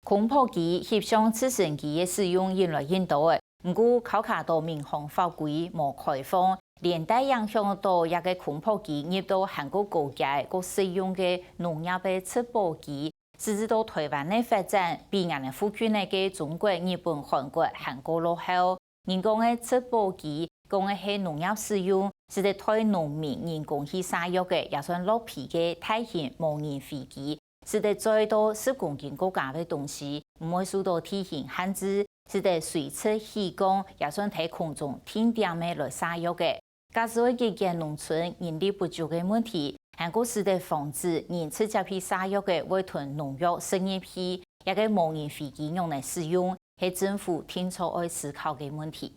空拍机翕相直升机的使用引来引导的，不过考卡到民航法规无开放，连带影响到一个空拍机入到韩国国家个使用的农业的测报机。 直至到台湾的发展，比俺哋附近那个中国、日本、韩国、落后。人工的测报机讲的是农业使用，是在对农民人工去使用的，也算落皮的大型无人飞机，是在载到10公斤高价的东西，唔会受到体型限制，是在随侧起降，也算喺空中停点的来使用的。假使会解决农村人力不足的问题。 韩国是在防止人直接去使用的外囤农药、生业批，一个无人飞机用来使用，是政府天初爱思考的问题。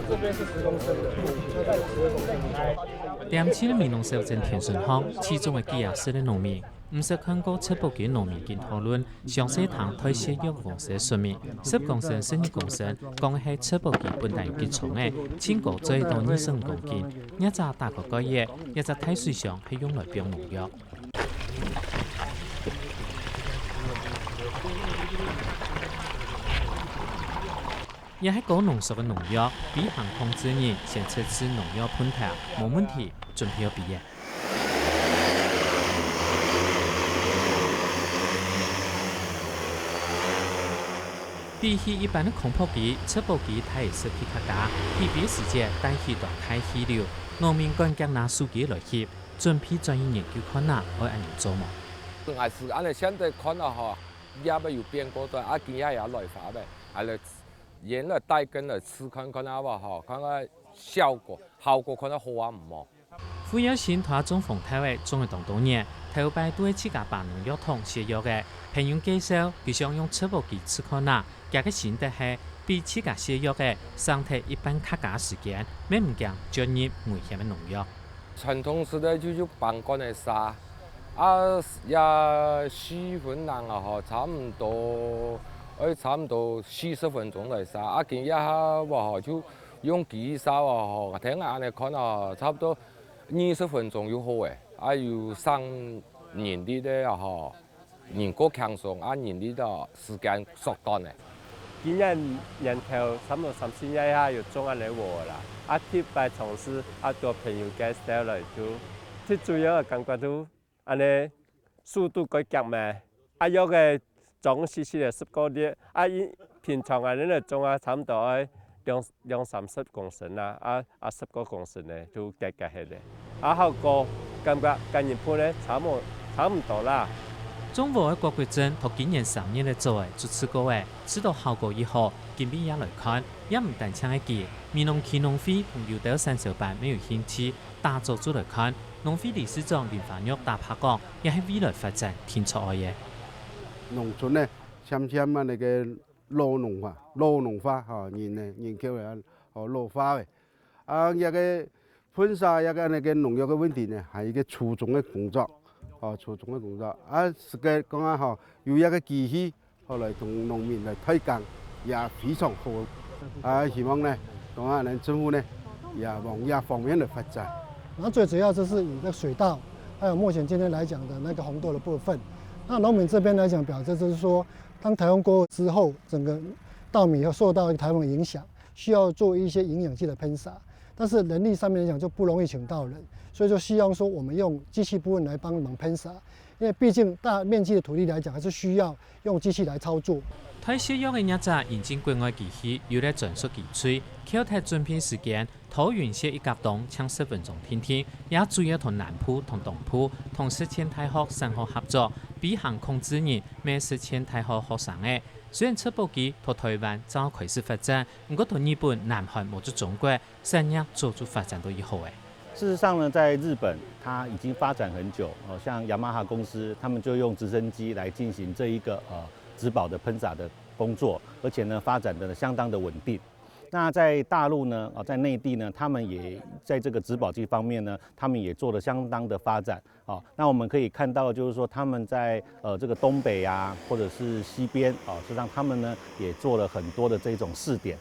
这边是10公升的，就在12公升。点起的民农小镇田顺巷，其中的几廿岁的农民。 唔少看过测报机农民经讨论，详细谈推卸药公司的说明，10公升、12公升，讲系测报机本来有几重的，千个最多20公斤，一只大个个月，一只太水上系用来标农药。也系搞浓缩的农药，比航空指引先测试农药喷头冇问题，准备要毕业。 比起一般的空拍机、测报机，它也设计较大，比比时间带起大太气流。农民敢将拿数据来翕，准备专业研究看哪会按样做嘛？还是按照现在看了哈，也没有变过的，今也来发呗，来研来带跟来试看看好不好？看看效果看到好啊唔好。 副有新台中丰台的种了多年，头摆对自家把农药桶写药的，朋友介绍，佢想用测报机测看哪，加个新的是比自家写药的上台一般较加时间，免唔惊进入危险的农药。传统时代就是半干的沙，也4分人啊哈，差唔多40分钟来沙，今也哇就用机沙啊，听安尼看啊，差不多。 20分钟就好诶，又省人力的哈，人过轻松，人力的时间缩短诶。今年年头差不多3、4年下又种安尼活啦，去摆从事多朋友介绍来就，最主要感觉到安尼速度改急嘛，有个种时的10个月，平常安尼来种差不多20-30公升啦，10个公升的就加起来，效果感觉跟日本咧差唔多啦。中国的郭国珍同今年3年来做的，就试过的，知道效果以后，今比也来看，也唔单抢一记，民农企农会同有德三小班没有兴趣，大做出来看，农会理事长林凡玉大拍讲，也係未來發展天出愛嘅。農村呢，漸那個老農化嚇，人口啊，老化嘅，一個噴灑一個那個農藥嘅問題呢，係一個初中嘅工作，初中嘅工作，實際講啊嚇，有一個機器，後來同農民嚟推廣，也非常好，希望呢，講啊，政府呢，也往這方面嚟發展。那最主要就是以这水稻，还有目前今天来讲的那个红豆的部分。那农民这边来讲，表示就是说，当台风过之后，整个稻米又受到台风的影响，需要做一些营养剂的喷洒，但是人力上面来讲就不容易请到人，所以就希望说我们用机器部分来帮忙喷洒，因为毕竟大面积的土地来讲，还是需要用机器来操作。推小药的一只引进国外机器，有了专属机吹，扣台准备时间，头云些一甲洞抢10分钟天天，也主要同南浦同东浦同1000大學3學合作，比航空指引每1000大學學生嘅。雖然測報機同台灣早開始發展，不過同日本、南韓或者中國，產業做出發展都以後嘅。事實上呢，在日本它已經發展很久，像雅馬哈公司，他們就用直升機來進行這一個植保的噴灑的工作，而且呢發展的相當的穩定。那在大陸呢，在內地呢，他們也在這個植保機方面呢，他們也做了相當的發展。那我們可以看到，就是說他們在這個東北啊，或者是西邊，實際上他們呢也做了很多的這種試點。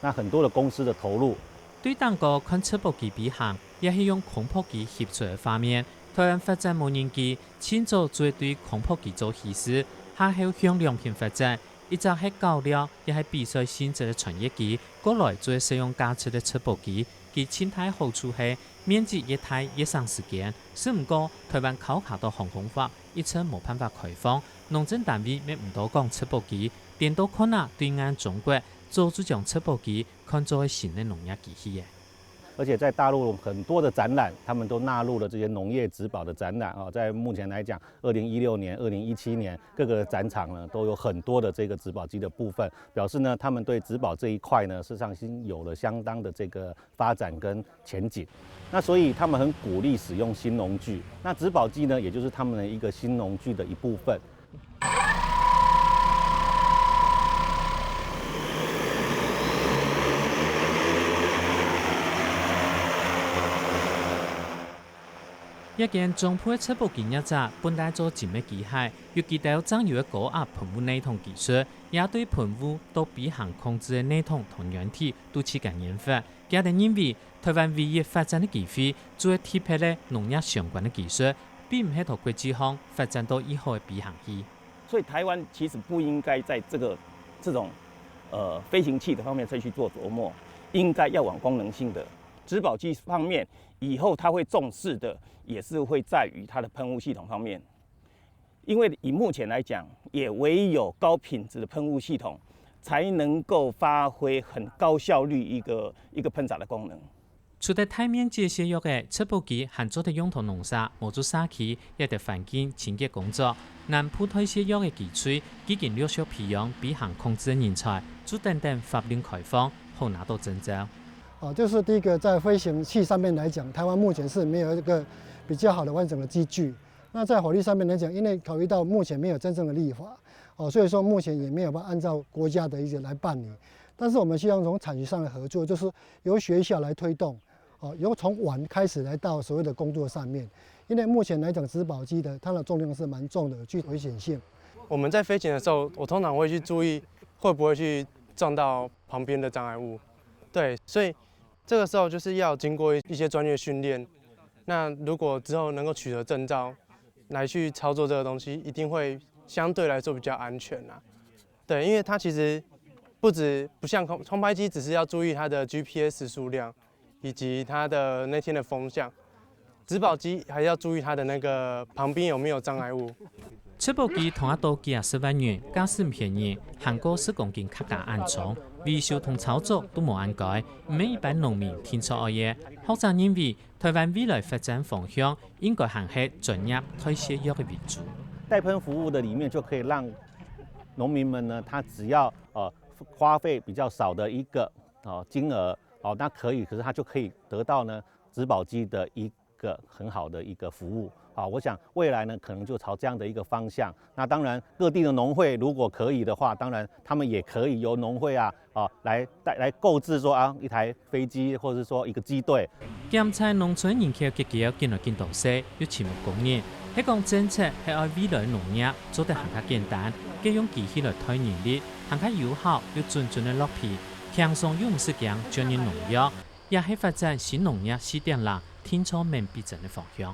那很多的公司的投入。对当个看测报机比行，也是用空拍机协助的方面，台湾发展无人机，先做做对空拍机做稀释，下后向良品发展。一直係搞了，也係比賽性質嘅傳熱機，過來做使用價值嘅測報機，其前提好處係面積越大越省時間。只唔過台灣考卡到航空法，一直冇辦法開放，農政單位咩唔多講測報機，電到可能對岸中國早就將測報機看作係新嘅農業機器嘅。而且在大陆很多的展览，他们都纳入了这些农业植保的展览啊。在目前来讲，2016年、2017年各个展场呢都有很多的这个植保机的部分，表示呢他们对植保这一块呢，事实上已经有了相当的这个发展跟前景。那所以他们很鼓励使用新农具，那植保机呢，也就是他们的一个新农具的一部分。一件中配測報機一隻，本來做靜嘅機械，要記到裝有嘅高壓噴霧系統技術，也對噴霧到比行控制嘅系統同軟體都起緊研發。佢哋認為台灣唯一發展嘅機會，做貼合咧農業相關嘅技術，並唔係同國際上發展到以後嘅比行機。所以台灣其實不應該在這種飛行器的方面再去做琢磨，應該要往功能性的植保機方面，以後它會重視的。也是會在於它的噴霧系統方面，因為以目前來講，也唯有高品質的噴霧系統，才能夠發揮很高效率一個噴灑的功能。除咗台面這些藥嘅測報機，還做得用途農殺、模組沙期，亦得環境清潔工作。南部推些藥嘅基礎，已經陸續培養比行控制人才，就等法令開放，後拿到證照。就是第一個在飛行器上面來講，台灣目前是沒有一個比較好的完整的機具。那在法律上面來講，因為考慮到目前沒有真正的立法，所以說目前也沒有辦法按照國家的一些來辦理。但是我們希望從產學上的合作，就是由學校來推動，由從玩開始來到所謂的工作上面。因為目前來講，植保機的它的重量是蠻重的，具危險性。我們在飛行的時候，我通常會去注意會不會去撞到旁邊的障礙物。對，所以這個時候就是要經過一些專業訓練。那如果之後能夠取得證照，來去操作這個東西，一定會相對來說比較安全啦。對，因為它其實不像空拍機，只是要注意它的 GPS 數量以及它的那天的風向。植保機還要注意它的那個旁邊有沒有障礙物。測報機同一刀幾10萬元，價錢便宜，韓國施工件較加安裝，維修同操作都冇按改，唔係一般農民聽錯嘢。學者認為，台灣未來發展方向應該行係專業推卸藥嘅為主。代噴服務的裡面就可以讓農民們呢，他只要花費比較少的一個金額那可是他就可以得到呢植保機的一個很好的一個服務。我想未來呢，可能就朝這樣的一個方向。那當然，各地的農會如果可以的話，當然他們也可以由農會來購置說一台飛機，或者是說一個機隊。檢查農村人口結構見來見到細，要全部公認。喺講政策係愛未來農業做得行較簡單，嘅用機器來推人力，行較有效，要準準的落皮，輕鬆又唔是講專業農業，也係發展新農業試點啦，天初明必正嘅方向。